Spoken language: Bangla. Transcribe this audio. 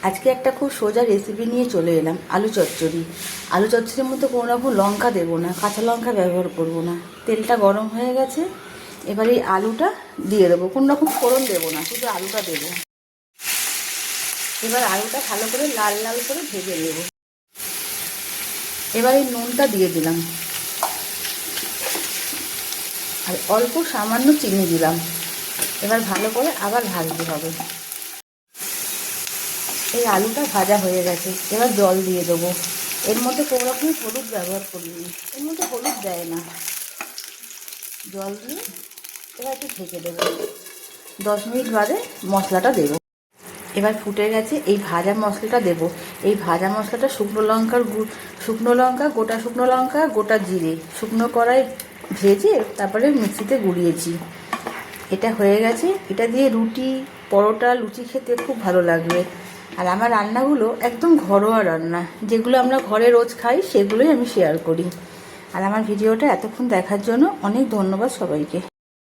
আজকে একটা খুব সোজা রেসিপি নিয়ে চলে এলাম, আলু চচ্চড়ি। আলু চচ্চড়ির মধ্যে কোনো রকম লঙ্কা দেবো না, কাঁচা লঙ্কা ব্যবহার করব না। তেলটা গরম হয়ে গেছে, এবার এই আলুটা দিয়ে দেবো। কোনো রকম ফোড়ন দেবো না, শুধু আলুটা দেবো। এবার আলুটা ভালো করে লাল লাল করে ভেজে নেব। এবার এই নুনটা দিয়ে দিলাম আর অল্প সামান্য চিনি দিলাম। এবার ভালো করে আবার ভাজতে হবে। এই আলুটা ভাজা হয়ে গেছে, এবার জল দিয়ে দেবো। এর মধ্যে কোনো রকমই হলুদ ব্যবহার করিনি, এর মধ্যে হলুদ দেয় না। জল দিয়ে এবার একটু ঢেকে দেবো। 10 মিনিট বাদে মশলাটা দেবো। এবার ফুটে গেছে, এই ভাজা মশলাটা দেবো। এই ভাজা মশলাটা শুকনো লঙ্কা, গোটা শুকনো লঙ্কা, গোটা জিরে শুকনো কড়াই ভেজে তারপরে মিক্সিতে গুঁড়িয়েছি। এটা হয়ে গেছে। এটা দিয়ে রুটি, পরোটা, লুচি খেতে খুব ভালো লাগবে। আর আমার রান্নাগুলো একদম ঘরোয়া রান্না, যেগুলো আমরা ঘরে রোজ খাই সেগুলোই আমি শেয়ার করি। আর আমার ভিডিওটা এতক্ষণ দেখার জন্য অনেক ধন্যবাদ সবাইকে।